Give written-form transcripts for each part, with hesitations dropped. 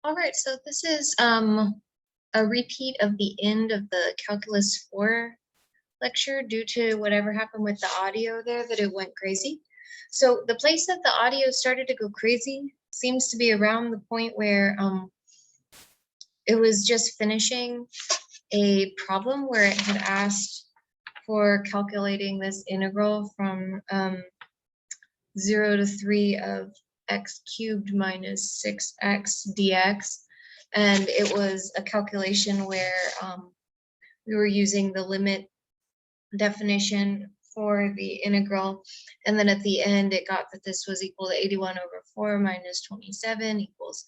All right, so this is a repeat of the end of the Calculus 4 lecture due to whatever happened with the audio there, that it went crazy. So the place that the audio started to go crazy seems to be around the point where it was just finishing a problem where it had asked for calculating this integral from 0 to 3 of x cubed minus 6x dx. And it was a calculation where we were using the limit definition for the integral. And then at the end, it got that this was equal to 81 over 4 minus 27 equals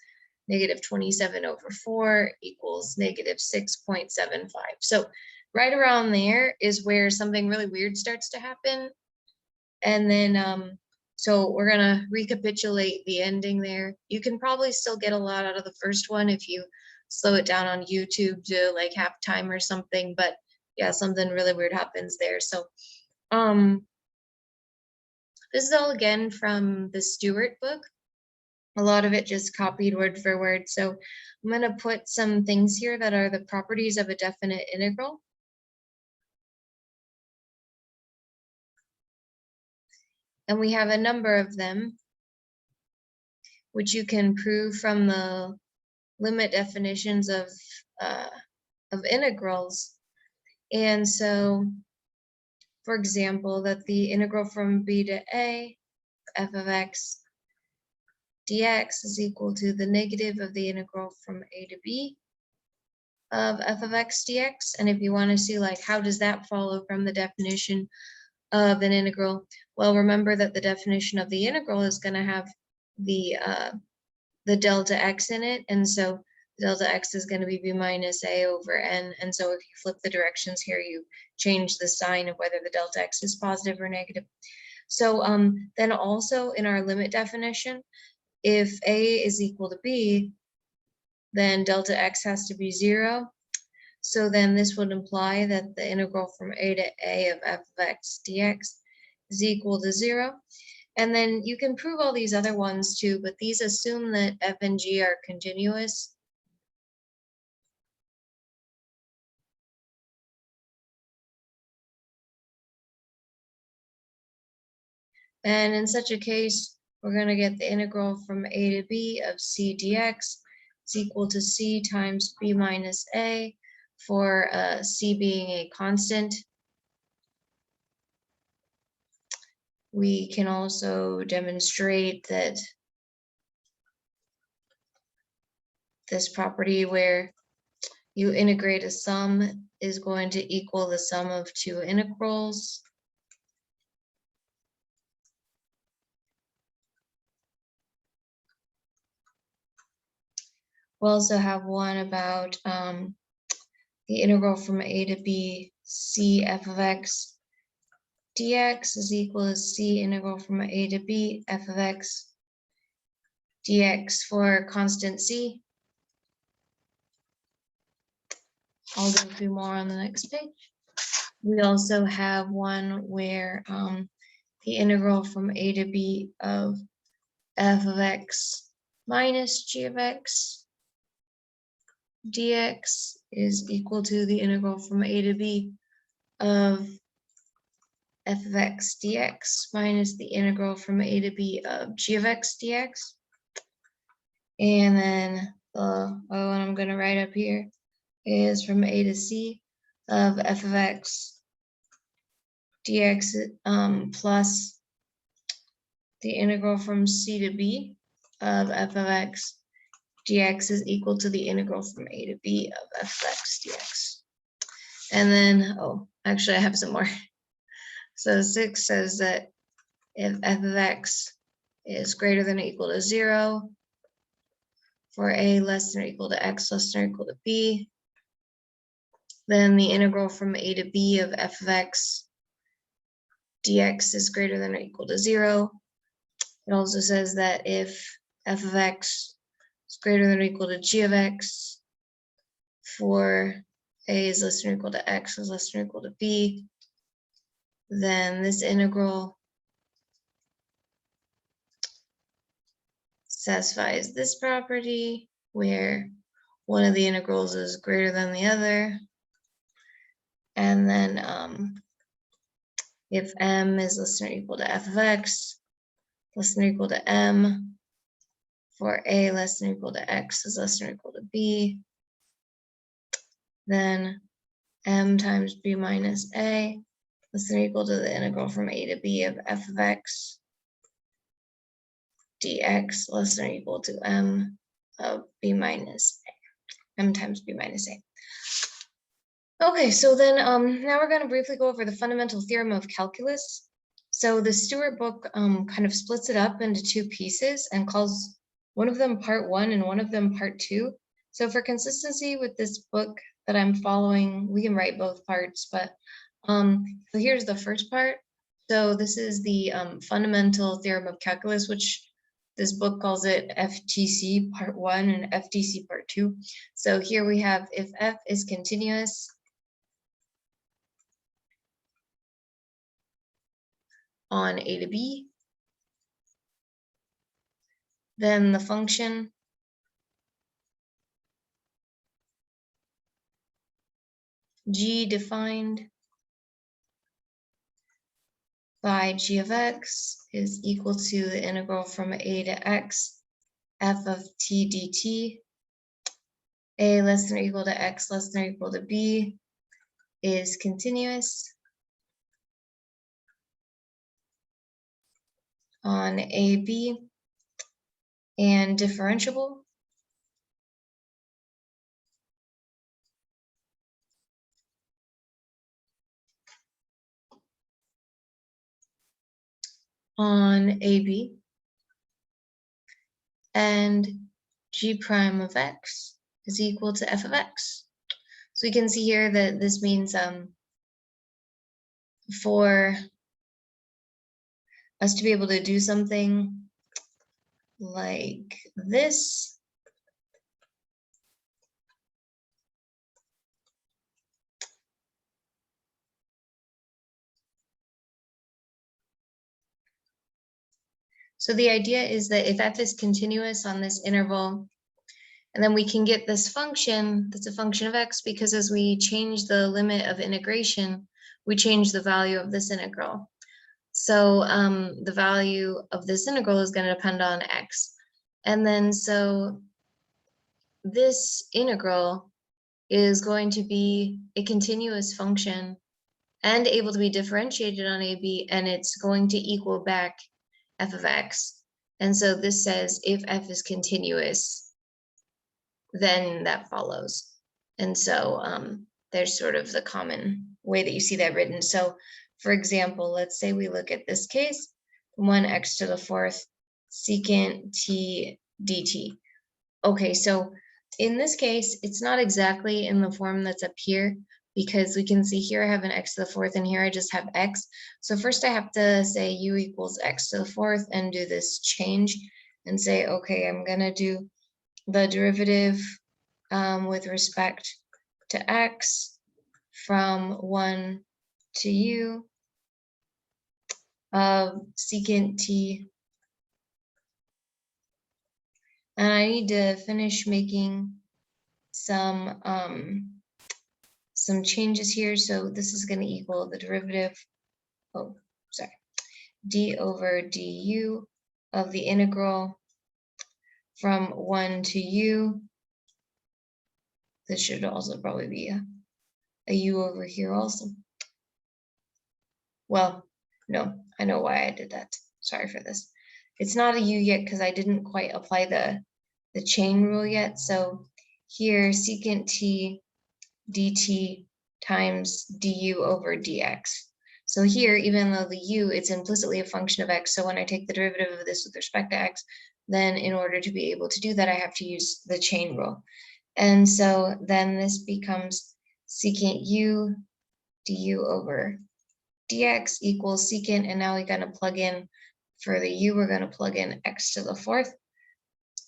negative 27 over 4 equals negative 6.75. So right around there is where something really weird starts to happen. And then so we're going to recapitulate the ending there. You can probably still get a lot out of the first one if you slow it down on YouTube to like half time or something, but yeah, something really weird happens there. So this is all again from the Stewart book. A lot of it just copied word for word. So I'm going to put some things here that are the properties of a definite integral. And we have a number of them, which you can prove from the limit definitions of integrals. And so, for example, that the integral from b to a, f of x dx is equal to the negative of the integral from a to b of f of x dx. And if you want to see like how does that follow from the definition of an integral, well, remember that the definition of the integral is going to have the delta x in it, and so delta x is going to be b minus a over n. And so if you flip the directions here, you change the sign of whether the delta x is positive or negative. So then also in our limit definition, if a is equal to b, then delta x has to be 0. So then this would imply that the integral from a to a of f of x dx is equal to 0. And then you can prove all these other ones too, but these assume that f and g are continuous. And in such a case, we're going to get the integral from a to b of c dx is equal to c times b minus a, for c being a constant. We can also demonstrate that this property where you integrate a sum is going to equal the sum of two integrals. We'll also have one about the integral from a to b c f of x dx is equal to c integral from a to b f of x dx for constant c. I'll go through more on the next page. We also have one where the integral from a to b of f of x minus g of x dx is equal to the integral from a to b of f of x dx minus the integral from a to b of g of x dx. And then the other one I'm going to write up here is from a to c of f of x dx plus the integral from c to b of f of x dx is equal to the integral from a to b of f of x dx. And then, oh, actually I have some more. So 6 says that if f of x is greater than or equal to 0, for a less than or equal to x less than or equal to b, then the integral from a to b of f of x dx is greater than or equal to 0. It also says that if f of x is greater than or equal to g of x, for a is less than or equal to x is less than or equal to b, then this integral satisfies this property, where one of the integrals is greater than the other. And then if m is less than or equal to f of x, less than or equal to m, for a less than or equal to x is less than or equal to b, then m times b minus a less than or equal to the integral from a to b of f of x dx less than or equal to m of b minus a, m times b minus a. Okay, so then now we're going to briefly go over the fundamental theorem of calculus. So the Stewart book kind of splits it up into two pieces and calls one of them part 1 and one of them part 2. So for consistency with this book that I'm following, we can write both parts, but so here's the first part. So this is the fundamental theorem of calculus, which this book calls it FTC part 1 and FTC part 2. So here we have if f is continuous on a to b, then the function g defined by g of x is equal to the integral from a to x f of t dt, a less than or equal to x less than or equal to b is continuous on AB and differentiable on AB, and g prime of x is equal to f of x. So we can see here that this means for us to be able to do something like this, so the idea is that if f is continuous on this interval, and then we can get this function that's a function of x, because as we change the limit of integration, we change the value of this integral. So the value of this integral is going to depend on x. And then so this integral is going to be a continuous function and able to be differentiated on AB, and it's going to equal back f of x. And so this says if f is continuous, then that follows. And so there's sort of the common way that you see that written. So for example, let's say we look at this case, 1x to the 4th secant t dt. Okay, so in this case, it's not exactly in the form that's up here, because we can see here I have an x to the 4th and here I just have x. So first I have to say u equals x to the 4th and do this change and say, okay, I'm going to do the derivative with respect to x from 1 to u of secant t. And I need to finish making some changes here. So this is going to equal the derivative, d over du of the integral from 1 to u. This should also probably be a u over here also. Well, no, I know why I did that. Sorry for this. It's not a u yet because I didn't quite apply the chain rule yet. So here secant t dt times du over dx. So here, even though the u, it's implicitly a function of x, so when I take the derivative of this with respect to x, then in order to be able to do that, I have to use the chain rule. And so then this becomes secant u du over dx equals secant, and now we're going to plug in, for the u, we're going to plug in x to the 4th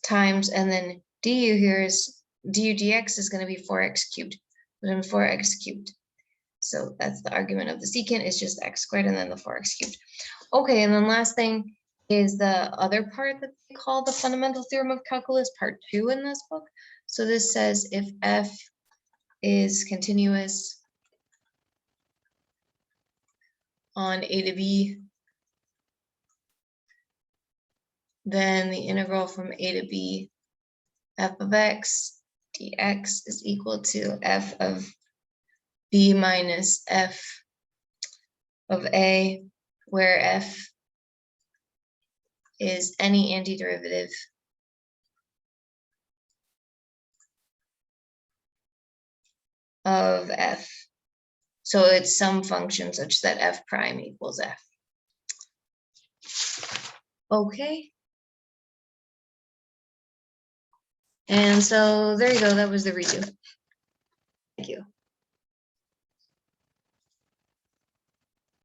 times, and then du here is, du dx is going to be 4x cubed, then 4x cubed. So that's the argument of the secant, is just x squared and then the 4x cubed. Okay, and then last thing, is the other part that they call the fundamental theorem of calculus, part 2 in this book. So this says if f is continuous on a to b, then the integral from a to b f of x dx is equal to f of b minus f of a, where f is any antiderivative of f. So it's some function such that f prime equals f. Okay. And so there you go. That was the redo. Thank you.